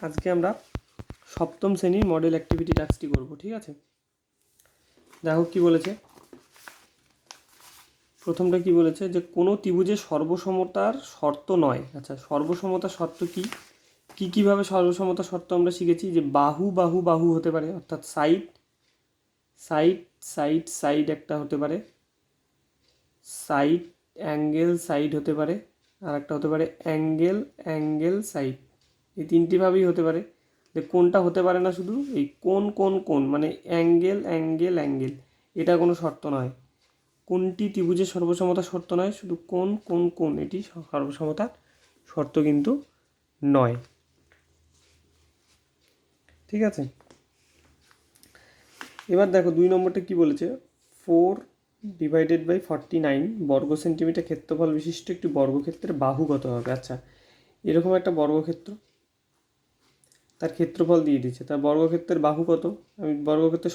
আজকে আমরা সপ্তম শ্রেণীর মডেল অ্যাক্টিভিটি টাস্কটি করব, ঠিক আছে? দেখো কি বলেছে। প্রথমটা কি বলেছে, যে কোনো ত্রিভুজের সর্বসমতার শর্ত নয়। আচ্ছা, সর্বসমতার শর্ত কি কীভাবে সর্বসমতার শর্ত আমরা শিখেছি, যে বাহু বাহু বাহু হতে পারে, অর্থাৎ সাইড সাইড সাইড সাইড একটা হতে পারে, সাইড অ্যাঙ্গেল সাইড হতে পারে, আর একটা হতে পারে অ্যাঙ্গেল অ্যাঙ্গেল সাইড। এই তিনটিভাবেই হতে পারে। যে কোনটা হতে পারে না, শুধু এই কোন মানে অ্যাঙ্গেল অ্যাঙ্গেল অ্যাঙ্গেল, এটা কোনো শর্ত নয়। কোনটি ত্রিভুজের সর্বসমতার শর্ত নয়, শুধু কোন এটি সর্বসমতার শর্ত কিন্তু নয়, ঠিক আছে? এবার দেখো 2 নম্বরটা কি বলেছে, 4/49 বর্গ সেন্টিমিটার ক্ষেত্রফল বিশিষ্ট একটি বর্গক্ষেত্রের বাহু কত হবে। আচ্ছা, এরকম একটা বর্গক্ষেত্র, তার ক্ষেত্রফল দিয়ে দিচ্ছে, তার বর্গক্ষেত্রের বাহু কত। আমি বর্গক্ষেত্রের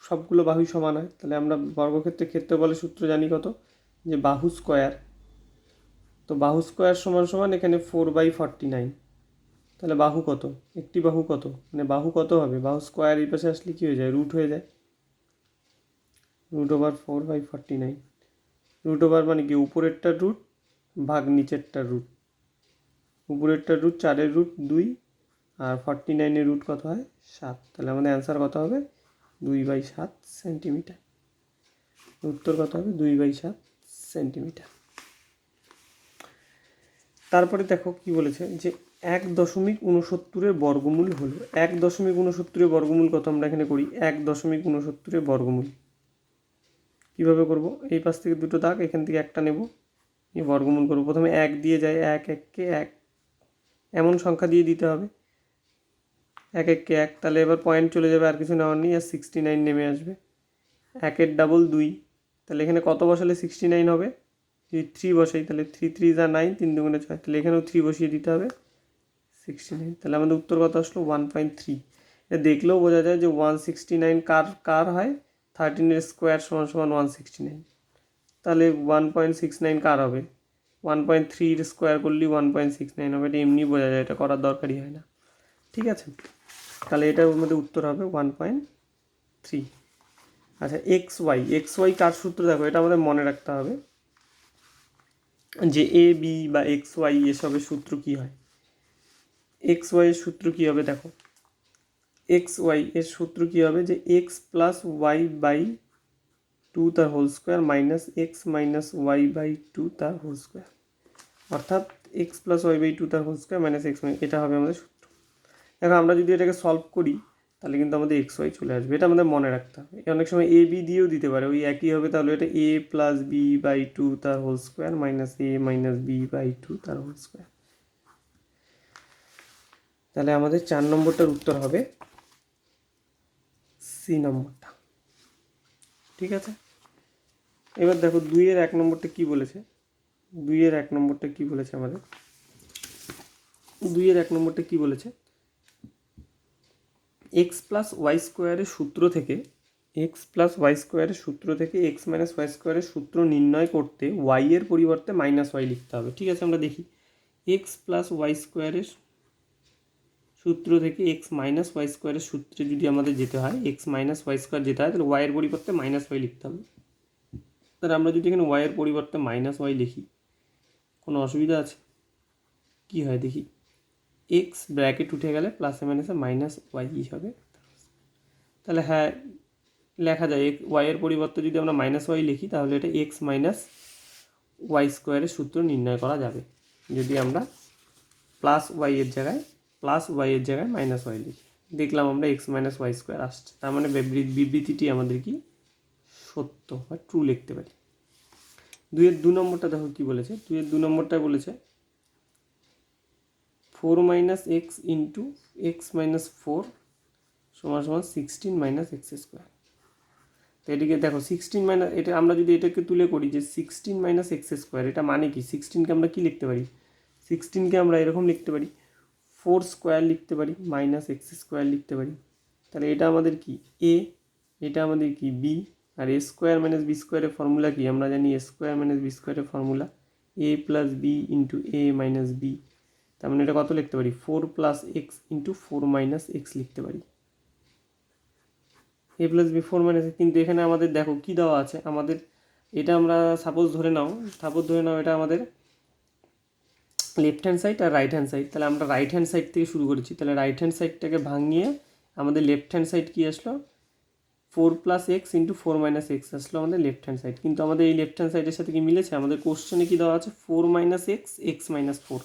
সবগুলো বাহুই সমান হয়, তাহলে আমরা বর্গক্ষেত্রের ক্ষেত্রফলের সূত্র জানি কত, যে বাহু স্কোয়ার। তো বাহু স্কোয়ার সমান সমান এখানে 4/49, তাহলে বাহু কত, একটি বাহু কত, মানে বাহু কত হবে, বাহু স্কোয়ার এই পাশে আসলে কী হয়ে যায়, রুট হয়ে যায়, √4/49। রুট ওভার মানে কি, উপরেরটার রুট ভাগ নিচেরটার রুট। উপরেরটার রুট 4-এর রুট 2, আর 49-এর রুট কত হয় 7। তাহলে আমাদের অ্যান্সার কত হবে, 2/7 সেন্টিমিটার। উত্তর কত হবে, 2/7 সেন্টিমিটার। তারপরে দেখো কি বলেছে, যে 1.69 বর্গমূল হলো। 1.69 বর্গমূল কত আমরা এখানে করি, 1.69 বর্গমূল কীভাবে করব, এই পাশ থেকে দুটো দাগ, এখান থেকে একটা নেব, এই বর্গমূল করবো। প্রথমে 1 দিয়ে যায়, 1 1কে 1, এমন সংখ্যা দিয়ে দিতে হবে, 1 1কে 1, তাহলে এবার পয়েন্ট চলে যাবে, আর কিছু নেওয়ার নেই, আর 69 নেমে আসবে। 1-এর ডাবল 2, তাহলে এখানে কত বসালে 69 হবে, যদি 3 বসাই তাহলে 3 3 যা 9, 3 2 6, তাহলে এখানেও 3 বসিয়ে দিতে হবে, 69। তাহলে আমাদের উত্তর কত আসলো, 1.3। এটা দেখলেও বোঝা যায় যে 169 কার হয়, 13-এর স্কোয়ার সমান সমান 169, তাহলে 1.69 কার হবে, 1.3-এর স্কোয়ার করলেই 1.69 হবে। এটা এমনি বোঝা যায়, এটা করার দরকারই হয় না, ঠিক আছে? তাহলে এটার মধ্যে উত্তর হবে 1.3। আচ্ছা, এক্স ওয়াই কার সূত্র দেখো, এটা আমাদের মনে রাখতে হবে, যে এ বি বা এক্স ওয়াই এসবের সূত্র কী হয়। এক্স ওয়াইয়ের সূত্র কী হবে, দেখো এক্স ওয়াই এর সূত্র কী হবে, যে এক্স প্লাস ওয়াই বাই 2 তার whole square minus x minus y by 2 তার হোল স্কোয়ার, অর্থাৎ এক্স প্লাস ওয়াই বাই 2 তার হোল স্কোয়ার মাইনাস এক্স, এটা হবে আমাদের সূত্র। দেখো আমরা যদি এটাকে সলভ করি তাহলে কিন্তু আমাদের এক্স ওয়াই চলে আসবে, এটা আমাদের মনে রাখতে হবে। অনেক সময় এ বি দিয়েও দিতে পারে, ওই একই হবে। তাহলে এটা এ প্লাস বি বাই 2 তার whole square minus a minus b by 2 তার হোল স্কোয়ার। তাহলে আমাদের 4 নম্বরটার উত্তর হবে সি নম্বরটা, ঠিক আছে? এবার দেখো 2-এর 1 নম্বরটা কী বলেছে, 2-এর 1 নম্বরটা কী বলেছে আমাদের, 2-এর 1 নম্বরটা কী বলেছে, এক্স প্লাস ওয়াই স্কোয়ারের সূত্র থেকে এক্স মাইনাস ওয়াই স্কোয়ারের সূত্র নির্ণয় করতে ওয়াই এর পরিবর্তে মাইনাস ওয়াই লিখতে হবে, ঠিক আছে? আমরা দেখি, এক্স প্লাস ওয়াই স্কোয়ারের সূত্র থেকে এক্স মাইনাস ওয়াই স্কোয়ারের সূত্রে যদি আমাদের যেতে হয়, এক্স মাইনাস ওয়াই স্কোয়ার যেতে হয়, তাহলে ওয়াইয়ের পরিবর্তে মাইনাস ওয়াই লিখতে হবে। তাহলে আমরা যদি এখানে ওয়াইয়ের পরিবর্তে মাইনাস ওয়াই লিখি, কোনো অসুবিধা আছে? কি হয় দেখি, এক্স ব্র্যাকেট উঠে গেলে প্লাসে মাইনাসে মাইনাস ওয়াই হবে। তাহলে হ্যাঁ, লেখা যায় ওয়াইয়ের পরিবর্তে যদি আমরা মাইনাস ওয়াই লিখি, তাহলে এটা এক্স মাইনাস ওয়াই স্কোয়ারের সূত্র নির্ণয় করা যাবে, যদি আমরা প্লাস ওয়াইয়ের জায়গায় মাইনাস ওয়াই লিখি। দেখলাম আমরা এক্স মাইনাস ওয়াই স্কোয়ার আসছে, তার মানে বিবৃতিটি আমাদের কি সত্য বা ট্রু লিখতে পারি। 2-এর 2 নম্বরটা দেখো কি বলেছে, 2-এর 2 নম্বরটা বলেছে 4 minus x into x minus 4 সমান সমান 16 মাইনাস এক্স স্কোয়ার। তো এটিকে দেখো 16 মাইনাস, এটা আমরা যদি এটাকে তুলে করি, যে 16 মাইনাস এক্স স্কোয়ার, এটা মানে কি, 16কে আমরা কি লিখতে পারি, 16কে আমরা এরকম লিখতে পারি, 4 স্কোয়ার লিখতে পারি মাইনাস এক্স স্কোয়ার লিখতে পারি। তাহলে এটা আমাদের কি এ, এটা আমাদের কি বি, আর এ স্কোয়ার মাইনাস বি স্কোয়ারের ফর্মুলা কি, আমরা জানি এ স্কোয়ার মাইনাস বি স্কোয়ারের ফর্মুলা এ প্লাস বি ইন্টু এ মাইনাস বি। তার মানে এটা কত লিখতে পারি 4 plus x into 4 minus x লিখতে পারি। এ প্লাস বি 4 মাইনাস, কিন্তু এখানে আমাদের দেখো কী দেওয়া আছে আমাদের, এটা আমরা সাপোজ ধরে নাও এটা আমাদের লেফট হ্যান্ড সাইড আর রাইট হ্যান্ড সাইড। তাহলে আমরা রাইট হ্যান্ড সাইড থেকে শুরু করেছি, তাহলে রাইট হ্যান্ড সাইডটাকে ভাঙিয়ে আমাদের লেফট হ্যান্ড সাইড কী আসলো 4 plus x into 4 minus x আসলো আমাদের লেফট হ্যান্ড সাইড। কিন্তু আমাদের এই লেফট হ্যান্ড সাইডের সাথে কি মিলেছে, আমাদের কোশ্চেনে কী দেওয়া আছে 4 মাইনাস এক্স এক্স মাইনাস 4,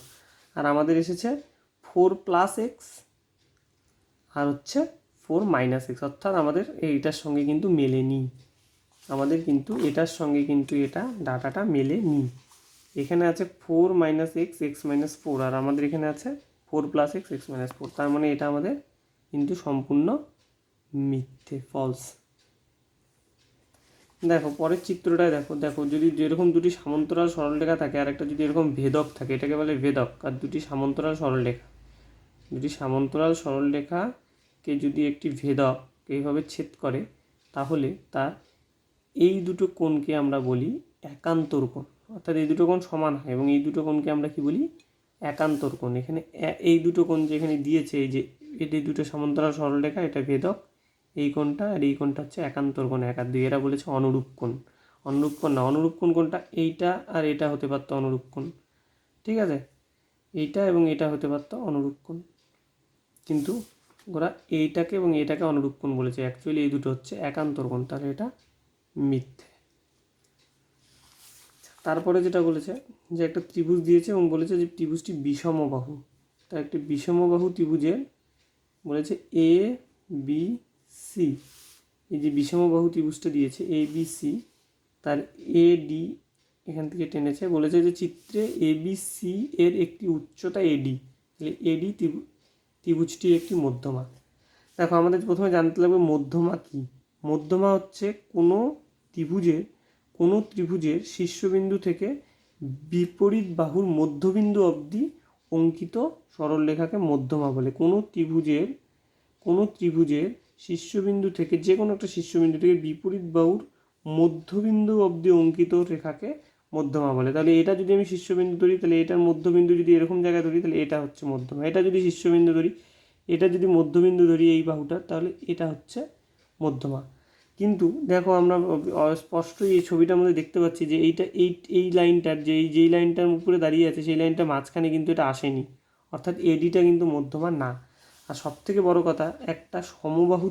আর আমাদের এসেছে 4 প্লাস এক্স আর হচ্ছে 4 মাইনাস এক্স, অর্থাৎ আমাদের এইটার সঙ্গে কিন্তু মেলেনি, আমাদের কিন্তু এটার সঙ্গে কিন্তু এটা ডাটাটা মেলেনি। এখানে আছে 4 মাইনাস এক্স এক্স মাইনাস 4, আর আমাদের এখানে আছে 4 প্লাস এক্স এক্স মাইনাস 4, তার মানে এটা আমাদের কিন্তু সম্পূর্ণ মিথ্যে, ফলস। দেখো পরের চিত্রটায় দেখো যদি যেরকম দুটি সমান্তরাল সরলরেখা থাকে আর একটা যদি এরকম ভেদক থাকে, এটাকে বলে ভেদক, আর দুটি সমান্তরাল সরলরেখাকে যদি একটি ভেদক এইভাবে ছেদ করে, তাহলে তার এই দুটো কোণকে আমরা বলি একান্তর কোণ, অর্থাৎ এই দুটো কোণ সমান হয় এবং এই দুটো কোণকে আমরা কি বলি একান্তর কোণ। এখানে এই দুটো কোণ যে এখানে দিয়েছে, এই যে এই দুটো সমান্তরাল সরলরেখা, এটা ভেদক, এই কোণটা আর এই কোণটা হচ্ছে একান্তর কোণ 1 আর 2, এরা বলেছে অনুরূপ কোণ। অনুরূপ কোণ কোনটা, এইটা আর এটা হতে পারতো অনুরূপ কোণ, ঠিক আছে, এইটা এবং এটা হতে পারতো অনুরূপ কোণ, কিন্তু ওরা এইটাকে এবং এটাকে অনুরূপ কোণ বলেছে, অ্যাকচুয়ালি এই দুটো হচ্ছে একান্তর কোণ, তাহলে এটা মিথ্যে। তারপরে যেটা বলেছে যে একটা ত্রিভুজ দিয়েছে এবং বলেছে যে ত্রিভুজটি বিষমবাহু, তা একটি বিষমবাহু ত্রিভুজের বলেছে এ বি সি, এই যে বিষমবাহু ত্রিভুজটা দিয়েছে এ বি সি, তার এ ডি এখান থেকে টেনেছে, বলেছে যে চিত্রে এ বি সি এর একটি উচ্চতা এডি, তাহলে এডি ত্রিভুজটির একটি মধ্যমা। দেখো আমাদের প্রথমে জানতে লাগবে মধ্যমা কী। মধ্যমা হচ্ছে কোনো ত্রিভুজের শীর্ষবিন্দু থেকে বিপরীত বাহুর মধ্যবিন্দু অবধি অঙ্কিত সরলরেখাকে মধ্যমা বলে। কোনো ত্রিভুজের শীর্ষবিন্দু থেকে, যে কোনো একটা শীর্ষবিন্দু থেকে বিপরীত বাহুর মধ্যবিন্দু অবধি অঙ্কিত রেখাকে মধ্যমা বলে। তাহলে এটা যদি আমি শীর্ষবিন্দু ধরি, তাহলে এটার মধ্যবিন্দু যদি এরকম জায়গায় ধরি, তাহলে এটা হচ্ছে মধ্যমা। এটা যদি শীর্ষবিন্দু ধরি, এটা যদি মধ্যবিন্দু ধরি এই বাহুটা, তাহলে এটা হচ্ছে মধ্যমা। কিন্তু দেখো আমরা স্পষ্টই এই ছবিটার মধ্যে দেখতে পাচ্ছি যে এই লাইনটার যেই লাইনটার উপরে দাঁড়িয়ে আছে সেই লাইনটা মাঝখানে কিন্তু এটা আসেনি, অর্থাৎ এডিটা কিন্তু মধ্যমা না। আর সবথেকে বড় কথা, একটা সমবাহু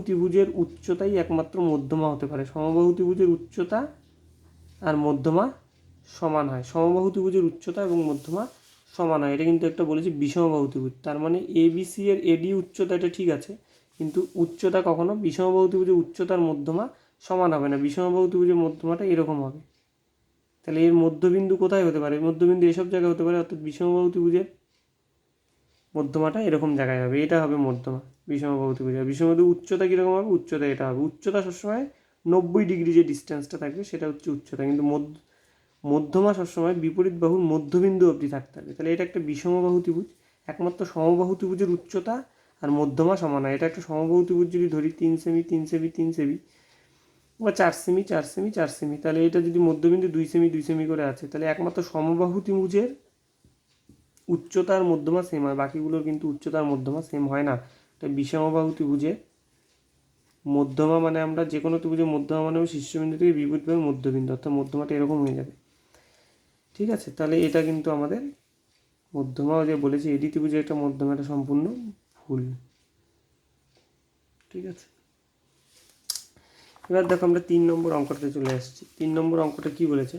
ত্রিভুজের উচ্চতাই একমাত্র মধ্যমা হতে পারে। সমবাহু ত্রিভুজের উচ্চতা আর মধ্যমা সমান হয়, সমবাহু ত্রিভুজের উচ্চতা এবং মধ্যমা সমান হয়। এটা কিন্তু একটা বলেছি বিষমবাহু ত্রিভুজ, তার মানে এবিসি এর এডি উচ্চতা এটা ঠিক আছে, কিন্তু উচ্চতা কখনো বিষমবাহু ত্রিভুজের উচ্চতার মধ্যমা সমান হবে না। বিষমবাহু ত্রিভুজের মধ্যমাটা এরকম হবে, তাহলে এর মধ্যবিন্দু কোথায় হতে পারে, মধ্যবিন্দু এসব জায়গায় হতে পারে, অর্থাৎ বিষমবাহু ত্রিভুজের মধ্যমাটা এরকম জায়গায় হবে, এটা হবে মধ্যমা বিষমবাহু ত্রিভুজের। বিষমবাহু উচ্চতা কীরকম হবে, উচ্চতা এটা হবে, উচ্চতা সবসময় 90 ডিগ্রি যে ডিস্টেন্সটা থাকবে সেটা হচ্ছে উচ্চতা, কিন্তু মধ্যমা সবসময় বিপরীত বাহুর মধ্যবিন্দু অবধি থাকতে হবে। তাহলে এটা একটা বিষমবাহু ত্রিভুজ, একমাত্র সমবাহু ত্রিভুজের উচ্চতা আর মধ্যমা সমান হয়। এটা একটা সমবাহু ত্রিভুজ যদি ধরি 3 সেমি 3 সেমি 3 সেমি বা 4 সেমি 4 সেমি 4 সেমি, তাহলে এটা যদি মধ্যবিন্দু 2 সেমি 2 সেমি করে আছে, তাহলে একমাত্র সমবাহু ত্রিভুজের উচ্চতার মধ্যমা সেম হয়, বাকিগুলোর কিন্তু উচ্চতার মধ্যমা সেম হয় না। এটা বিষমবাহু ত্রিভুজের মধ্যমা মানে আমরা যে কোনো ত্রিভুজের মধ্যমা মানে শীর্ষবিন্দু থেকে বিপরীত বাহুর মধ্যবিন্দু, অর্থাৎ মধ্যমাটা এরকম হয়ে যাবে, ঠিক আছে। তাহলে এটা কিন্তু আমাদের মধ্যমাও যে বলেছি এডি ত্রিভুজের একটা মধ্যমা, এটা সম্পূর্ণ ভুল, ঠিক আছে। এবার দেখো আমরা 3 নম্বর অঙ্কটাতে চলে আসছি। 3 নম্বর অঙ্কটা কি বলেছে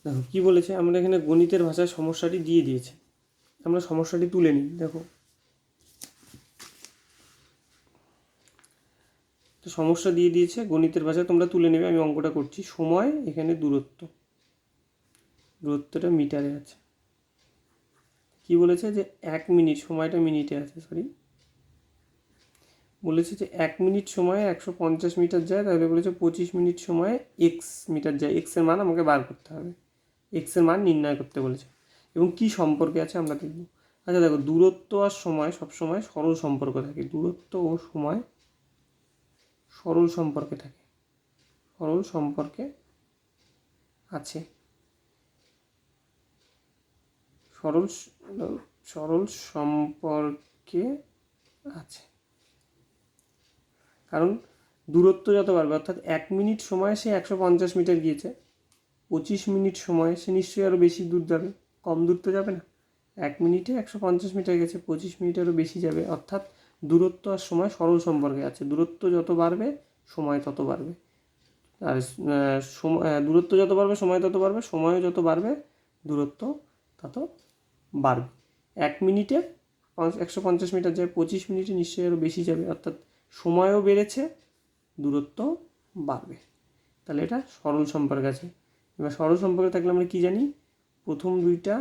দেখো, কি বলেছে, আমরা এখানে গণিতের ভাষায় সমস্যাটি দিয়ে দিয়েছে, আমরা সমস্যাটি তুলে নিই। দেখো তো সমস্যা দিয়ে দিয়েছে গণিতের ভাষায়, তোমরা তুলে নেবে, আমি অঙ্কটা করছি। সময়, এখানে দূরত্বটা মিটারে আছে। কি বলেছে যে 1 মিনিট, সময়টা মিনিটে আছে, বলেছে যে 1 মিনিট সময়ে 150 মিটার যায়, তাহলে বলেছে 25 মিনিট সময়ে এক্স মিটার যায়। এক্সের মান আমাকে বার করতে হবে, এক্সের মান নির্ণয় করতে বলেছে, এবং কি সম্পর্কে আছে আমরা দেখব। আচ্ছা দেখো, দূরত্ব আর সময় সবসময় সরল সম্পর্ক থাকে, দূরত্ব ও সময় সরল সম্পর্কে আছে। সরল সরল সম্পর্কে আছে, কারণ দূরত্ব যত বাড়বে, অর্থাৎ 1 মিনিট সময়ে সে 150 মিটার গিয়েছে, 25 মিনিট সময়ে সে নিশ্চয়ই আরও বেশি দূর যাবে, কম দূর তো যাবে না। 1 মিনিটে 150 মিটার গেছে, 25 মিনিটেরও বেশি যাবে, অর্থাৎ দূরত্ব আর সময় সরল সম্পর্কে আছে। দূরত্ব যত বাড়বে সময় তত বাড়বে, আর দূরত্ব যত বাড়বে সময় তত বাড়বে, সময়ও যত বাড়বে দূরত্ব তত বাড়বে। 1 মিনিটে 150 মিটার যায়, 25 মিনিটে নিশ্চয়ই আরও বেশি যাবে, অর্থাৎ সময়ও বেড়েছে, দূরত্ব বাড়বে। তাহলে এটা সরল সম্পর্ক আছে। এবার সরল সম্পর্কে থাকলে আমরা কী জানি, প্রথম দুইটা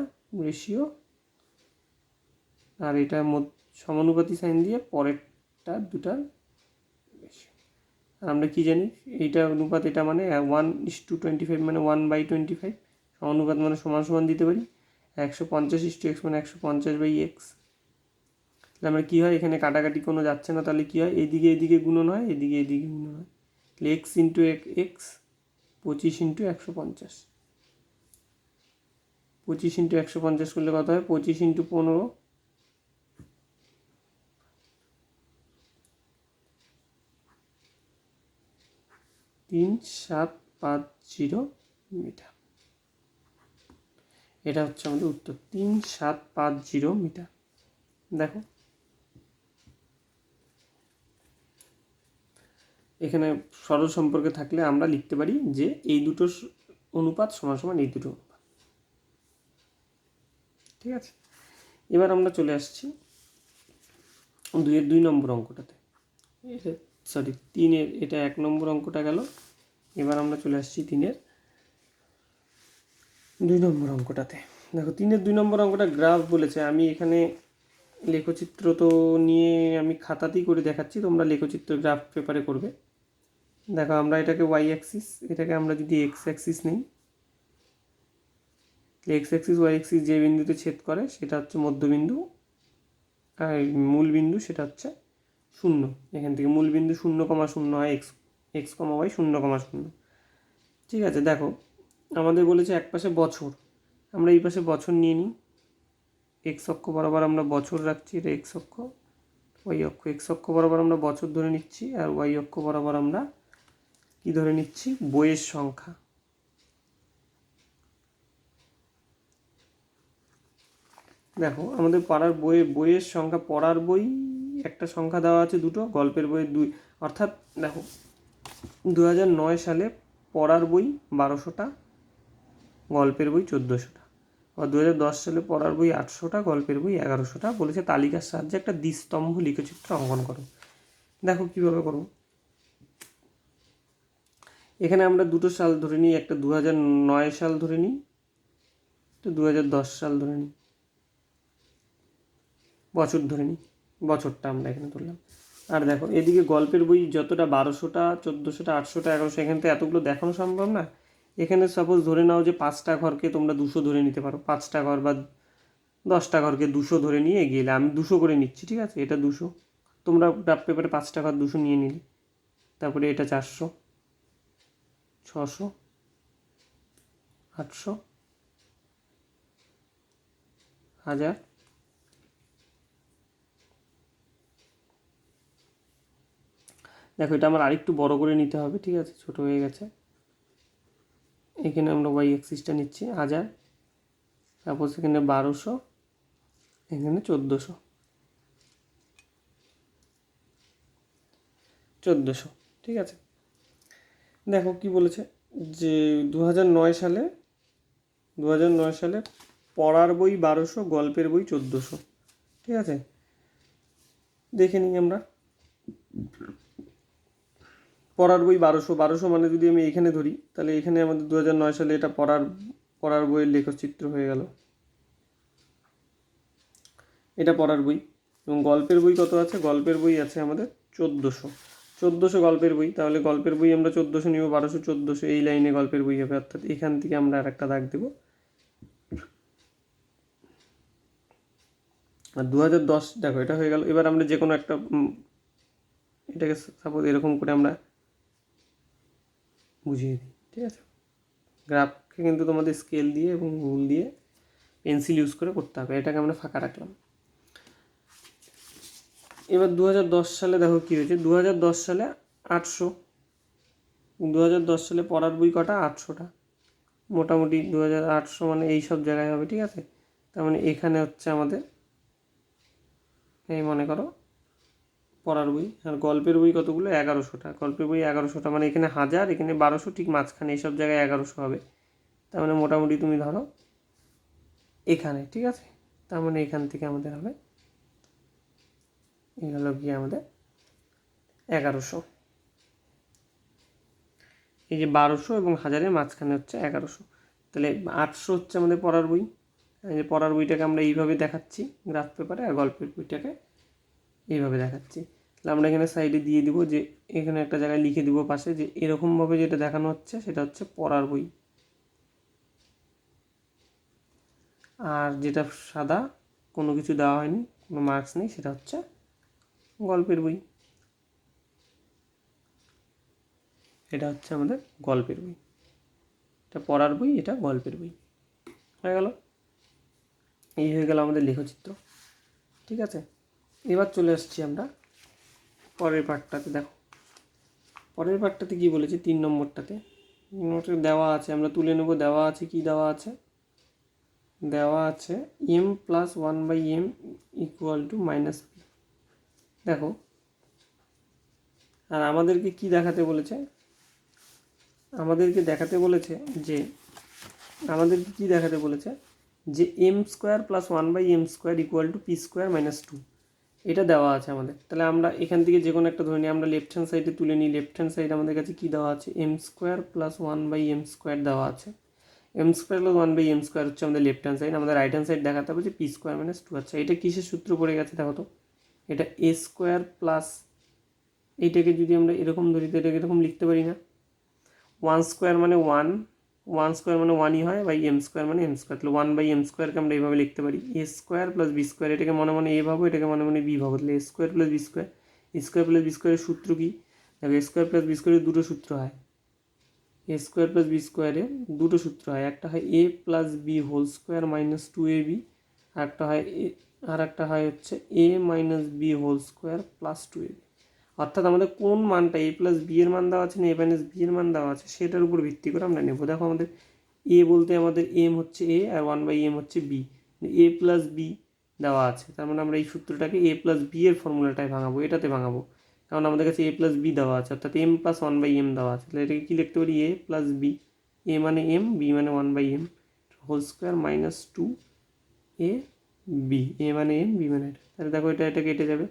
রেশিও আর এটা সমানুপাতি সাইন দিয়ে পরেরটা দুটার রেশিও। আর আমরা কী জানি, এইটা অনুপাত, এটা মানে 1:25 মানে 1/25, সমানুপাত মানে সমান সমান দিতে পারি। 150:x মানে 150/x। তাহলে আমরা কী হয়, এখানে কাটাকাটি কোনো যাচ্ছে না, তাহলে কী হয়, এদিকে এদিকে গুণন হয়, এদিকে এদিকে গুণন হয়। তাহলে x into x 25 into 150, 25 into 150 করলে কত হয়, 25 ইন্টু 15, 3750 মিটার। এটা হচ্ছে আমাদের উত্তর, 3750 মিটার। দেখো এখানে সরল সম্পর্কে থাকলে আমরা লিখতে পারি যে এই দুটো অনুপাত সমান সমান এই দুটো অনুপাত। ঠিক আছে, এবার আমরা চলে আসছি 2 নম্বর অঙ্কটাতে। এটা সরি 3, এটা 1 নম্বর অঙ্কটা গেল। এবার আমরা চলে আসছি 2 নম্বর অঙ্কটাতে। দেখো 2 নম্বর অঙ্কটা গ্রাফ বলেছে। আমি এখানে লেখচিত্র তো নিয়ে আমি খাতাতেই করে দেখাচ্ছি, তোমরা লেখচিত্র গ্রাফ পেপারে করবে। দেখো আমরা এটাকে ওয়াই অ্যাক্সিস, এটাকে আমরা যদি এক্স অ্যাক্সিস নিই, এক্স অ্যাক্সিস ওয়াই অ্যাক্সিস যে বিন্দুতে ছেদ করে সেটা হচ্ছে মধ্যবিন্দু, আর মূল বিন্দু সেটা হচ্ছে 0। এখান থেকে মূল বিন্দু 0,0 হয়, এক্স কমা ওয়াই 0,0। ঠিক আছে, দেখো আমাদের বলেছে এক পাশে বছর, আমরা এই পাশে বছর নিয়ে নিই। এক্স অক্ষ বরাবর আমরা বছর রাখছি, এটা এক্স অক্ষ, ওয়াই অক্ষ। এক্স অক্ষ বরাবর আমরা বছর ধরে নিচ্ছি, আর ওয়াই অক্ষ বরাবর আমরা কি ধরে নিচ্ছি, বইয়ের সংখ্যা। দেখো আমাদের পাড়ার বইয়ের সংখ্যা, পড়ার বই একটা সংখ্যা দেওয়া আছে 2টো, গল্পের বই 2, অর্থাৎ দেখো 2009 সালে পড়ার বই 1200টা, গল্পের বই 1400টা। আর 2010 সালে পড়ার বই 800টা, গল্পের বই 1100টা। বলেছে তালিকার সাহায্যে একটা দ্বিস্তম্ভ লিখচিত্র অঙ্কন করো। দেখো কীভাবে করো, এখানে আমরা 2টো সাল ধরে নিই, একটা 2009 সাল ধরে নিই, তো 2010 সাল ধরে নিই, বছর ধরে নিই, বছরটা আমরা এখানে ধরলাম। আর দেখো এদিকে গল্পের বই যতটা 1200টা, 1400টা, 800টা, 1100, এখান থেকে এতগুলো দেখানো সম্ভব না। এখানে সাপোজ ধরে নাও যে 5টা ঘরকে তোমরা 200 ধরে নিতে পারো, 5টা ঘর বা 10টা ঘরকে 200 ধরে নিয়ে এগিয়ে এলে, আমি 200 করে নিচ্ছি, ঠিক আছে, এটা 200, তোমরা গ্রাফ পেপারে 5টা ঘর 200 নিয়ে নিলে, তারপরে এটা 400, 600, 800, 1000। দেখো এটা আমার আরেকটু বড় করে নিতে হবে, ঠিক আছে, ছোট হয়ে গেছে। এখানে আমরা ওয়াই অ্যাক্সিসটা নিচ্ছি 1000, তারপর সেখানে 1200, এখানে 1400, 1400। ঠিক আছে, দেখো কি বলেছে যে 2009 সালে পড়ার বই 1200, গল্পের বই 1400। ঠিক আছে, দেখে নিই আমরা। পড়ার বই 1200 মানে যদি আমি এখানে ধরি, তাহলে এখানে আমাদের 2009 সালে এটা পড়ার বইয়ের লেখচিত্র হয়ে গেল, এটা পড়ার বই। এবং গল্পের বই কত আছে, গল্পের বই আছে আমাদের 1400 গল্পের বই। তাহলে গল্পের বই আমরা 1400 নিব, 1200, 1400, এই লাইনে গল্পের বই হবে, অর্থাৎ এখান থেকে আমরা আর একটা দাগ দেবো। আর 2010, দেখো এটা হয়ে গেল। এবার আমরা যে কোনো একটা, এটাকে সাপোজ এরকম করে আমরা বুঝিয়ে দিই, ঠিক আছে। গ্রাফকে কিন্তু তোমাদের স্কেল দিয়ে এবং রুল দিয়ে পেন্সিল ইউজ করে করতে হবে। এটাকে আমরা ফাঁকা রাখলাম। এবার 2010 সালে দেখো কী হয়েছে। 2010 সালে 800, 2010 সালে পড়ার বই কটা? 800টা। মোটামুটি 2800 মানে এই সব জায়গায় হবে, ঠিক আছে। তার মানে এখানে হচ্ছে আমাদের এই মনে করো পড়ার বই, আর গল্পের বই কতগুলো? 1100টা। গল্পের বই 1100টা, মানে এখানে 1000, এখানে 1200, ঠিক মাঝখানে এইসব জায়গায় 1100 হবে। তার মানে মোটামুটি তুমি ধরো এখানে, ঠিক আছে। তার মানে এখান থেকে আমাদের হবে এই হলো গিয়ে আমাদের 1100। এই যে 1200 এবং 1000-এর মাঝখানে হচ্ছে 1100। তাহলে 800 হচ্ছে আমাদের পড়ার বই। এই যে পড়ার বইটাকে আমরা এইভাবে দেখাচ্ছি গ্রাফ পেপারে, আর গল্পের বইটাকে এইভাবে দেখাচ্ছি। তাহলে আমরা এখানে সাইডে দিয়ে দিব যে এখানে একটা জায়গায় লিখে দিব পাশে যে এরকমভাবে যেটা দেখানো হচ্ছে সেটা হচ্ছে পড়ার বই, আর যেটা সাদা কোনো কিছু দেওয়া হয়নি, কোনো মার্কস নেই, সেটা হচ্ছে গল্পের বই। এটা হচ্ছে আমাদের গল্পের বই, এটা পড়ার বই, এটা গল্পের বই। হয়ে গেল, এই হয়ে গেল আমাদের লেখচিত্র, ঠিক আছে। এবার চলে আসছি আমরা পরের পার্টটাতে। দেখো পরের পার্টটাতে কী বলেছে, 3 নম্বরটাতে দেওয়া আছে, আমরা তুলে নেব। দেওয়া আছে, কি দেওয়া আছে? দেওয়া আছে m + 1/m = -p। দেখো, আর আমাদেরকে কি দেখাতে বলেছে? আমাদেরকে দেখাতে বলেছে যে m² + 1/m² = p² - 2। এটা দেওয়া আছে আমাদের। তাহলে আমরা এখান থেকে যে কোনো একটা ধরে নিই। আমরা লেফট হ্যান্ড সাইডে তুলে নিই। লেফট হ্যান্ড সাইড আমাদের কাছে কী দেওয়া আছে? m² + 1/m² দেওয়া আছে। m² + 1/m² হচ্ছে আমাদের লেফট হ্যান্ড সাইড। আমাদের রাইট হ্যান্ড সাইড দেখাতে হবে যে p² - 2। আচ্ছা, এটা কিসের সূত্র পড়ে গেছে দেখো তো? এটা a² প্লাস, এইটাকে যদি আমরা এরকম ধরি তো এটাকে এরকম লিখতে পারি না? 1² মানে 1, 1² মানে 1ই হয়, বাই m² মানে m²। তাহলে 1/m²কে আমরা এইভাবে লিখতে পারি a² + b²। এটাকে মনে মনে a ভাবো, এটাকে মনে মনে b ভাবো। তাহলে a² + b², a² + b² এর সূত্র কি? দেখো a² + b² এর দুটো সূত্র হয়। a² + b² এর দুটো সূত্র হয়। একটা হয় a + b² - 2ab, আর একটা হয় হচ্ছে a - b² + 2ab। অর্থাৎ আমাদের কোন মানটা, a + b এর মান দেওয়া আছে না a - b এর মান দেওয়া আছে, সেটার উপর ভিত্তি করে আমরা নেব। দেখো আমাদের a বলতে আমাদের m হচ্ছে a আর 1/m হচ্ছে b, a + b দেওয়া আছে। তার মানে আমরা এই সূত্রটাকে a + b এর ফর্মুলাটায় ভাঙাবো, এটাতে ভাঙাবো। কারণ আমাদের কাছে a + b দেওয়া আছে, অর্থাৎ m + 1/m দেওয়া আছে। তাহলে এটাকে কী লিখতে পারি? a + b, a মানে m, b মানে 1/m (² - 2 a b, a মানে m, b মানে এটা। তাহলে দেখো এটা কেটে যাবে।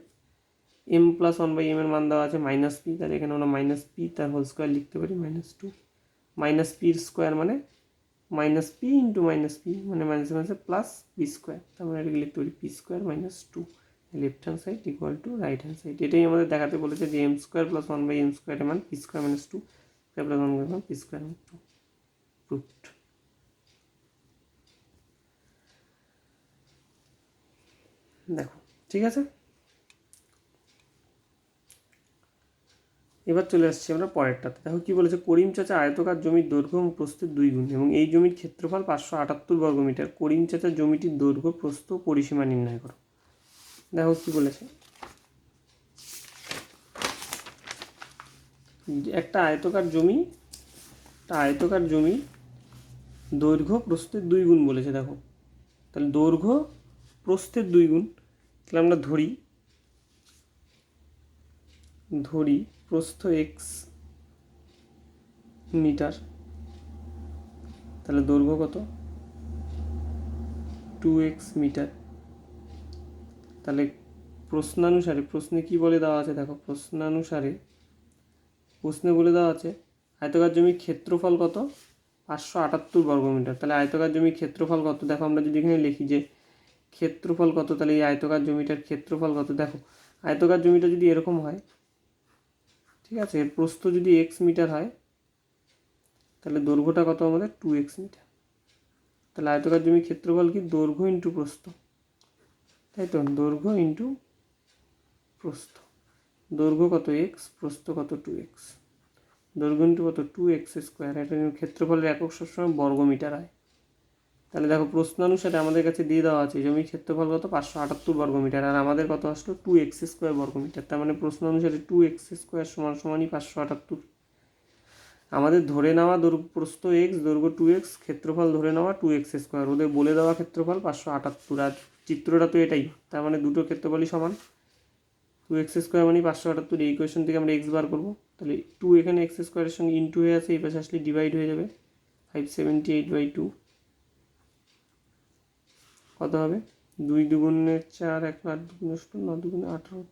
m + 1/m এর মান দেওয়া আছে -p, তাহলে এখানে আমরা -p তার হোল² লিখতে পারি -2, -p² মানে -p × -p মানে মাইনাসে প্লাস p²। তার মানে এটাকে লিখতে পারি p² - 2, left hand side = right hand side. এটাই আমাদের দেখাতে বলেছে যে m² + 1/m² এর মান p² - 2, + 1 p² - 2 প্রুফড। দেখো, ঠিক আছে। এবার চলে আসছি আমরা পরেরটাতে। দেখো কী বলেছে, করিম চাচা আয়তকার জমির দৈর্ঘ্য এবং প্রস্থের 2 গুণ এবং এই জমির ক্ষেত্রফল 578 বর্গমিটার। করিম চাচা জমিটির দৈর্ঘ্য, প্রস্থ, পরিসীমা নির্ণয় করো। দেখো কী বলেছে, একটা আয়তকার জমি দৈর্ঘ্য প্রস্থের 2 গুণ বলেছে। দেখো তাহলে দৈর্ঘ্য প্রস্থের 2 গুণ। তাহলে আমরা ধরি প্রস্থ x মিটার, তাহলে দৈর্ঘ্য কত? 2x metre. তাহলে প্রশ্নানুসারে, প্রশ্নে কি বলে দেওয়া আছে দেখো, প্রশ্নে বলে দেওয়া আছে আয়তকার জমির ক্ষেত্রফল কত? 578 বর্গমিটার। তাহলে আয়তকার জমির ক্ষেত্রফল কত? দেখো আমরা যদি এখানে লিখি যে ক্ষেত্রফল কত, তাহলে এই আয়তকার জমিটার ক্ষেত্রফল কত? দেখো আয়তকার জমিটা যদি এরকম হয়, ঠিক আছে, এর প্রস্থ যদি x মিটার হয়, তাহলে দৈর্ঘ্যটা কত আমাদের? 2x metre. তাহলে আয়তকার জমির ক্ষেত্রফল কি? দৈর্ঘ্য ইন্টু প্রস্থ, তাই তো? দৈর্ঘ্য ইন্টু প্রস্থ। দৈর্ঘ্য কত? x, প্রস্থ কত? 2x। দৈর্ঘ্য ইন্টু কত? 2x²। এটা ক্ষেত্রফলের একক সবসময় বর্গমিটার হয়। তাহলে দেখো প্রশ্নানুসারে আমাদের কাছে দিয়ে দেওয়া আছে জমির ক্ষেত্রফল কত 578 বর্গমিটার, আর আমাদের কত আসলো 2x² বর্গমিটার। তার মানে প্রশ্ন অনুসারে 2x² সমানই 578। আমাদের ধরে নেওয়া প্রস্থ x, দৈর্ঘ্য 2x, ক্ষেত্রফল ধরে নেওয়া 2x², ওদের বলে দেওয়া ক্ষেত্রফল 578। আর চিত্রটা তো এটাই, তার মানে দুটো ক্ষেত্রফলই সমান। 2x² মানে 578। এই ইকুয়েশন থেকে আমরা x বার করবো, তাহলে 2 এখানে x² সঙ্গে ইন্টু হয়ে আছে, এই পাশে আসলে ডিভাইড হয়ে যাবে। 578/2 কত হবে? 2 দুগুণে 4, 1 8 দুগুণে 16, 9 দুগুণে 18,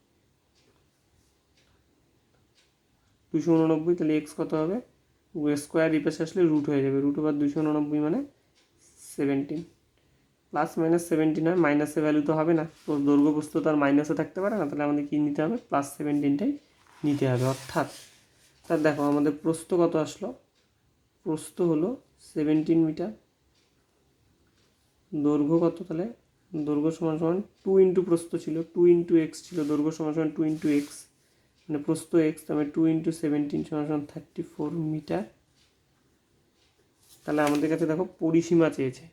289। তাহলে এক্স কত হবে? স্কোয়ার এই পাশে আসলে রুট হয়ে যাবে, √289 মানে 17। প্লাস মাইনাস 17 হয়, মাইনাসের ভ্যালু তো হবে না, তো দৈর্ঘ্য প্রস্থ তো আর মাইনাসে থাকতে পারে না, তাহলে আমাদের কী নিতে হবে? +17টাই নিতে হবে। অর্থাৎ তার দেখো আমাদের প্রস্থ কত আসলো? প্রস্থ হলো 17 মিটার, দৈর্ঘ্য কত? তাহলে দৈর্ঘ্য সমান সমান 2 ইন্টু প্রস্থ ছিল, 2 ইন্টু এক্স ছিল, দৈর্ঘ্য সমান সমান 2 ইন্টু এক্স, মানে প্রস্থ এক্স, তাহলে 2 ইন্টু 17 সমান সমান 34 মিটার। তাহলে আমাদের কাছে দেখো পরিসীমা চেয়েছে,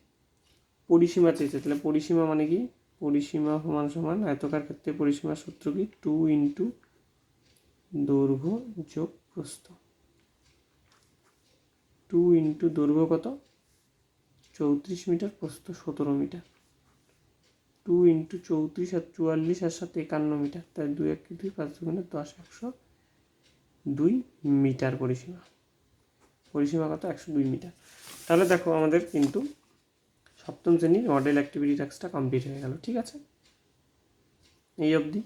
তাহলে পরিসীমা মানে কি? পরিসীমা সমান সমান আয়তকার ক্ষেত্রে পরিসীমার সূত্র কি? 2 ইন্টু দৈর্ঘ্য যোগ প্রস্থ। 2 ইন্টু দৈর্ঘ্য কত? 34 মিটার, প্রস্থ 17 মিটার। 2 ইন্টু 34 আর 44 আর 7 51 মিটার, তাই 2 1 2 5 2 10 102 মিটার পরিসীমা। কত? 102 মিটার। তাহলে দেখো আমাদের কিন্তু সপ্তম শ্রেণীর মডেল অ্যাক্টিভিটি টাস্কটা কমপ্লিট হয়ে গেল। ঠিক আছে, এই অবধি।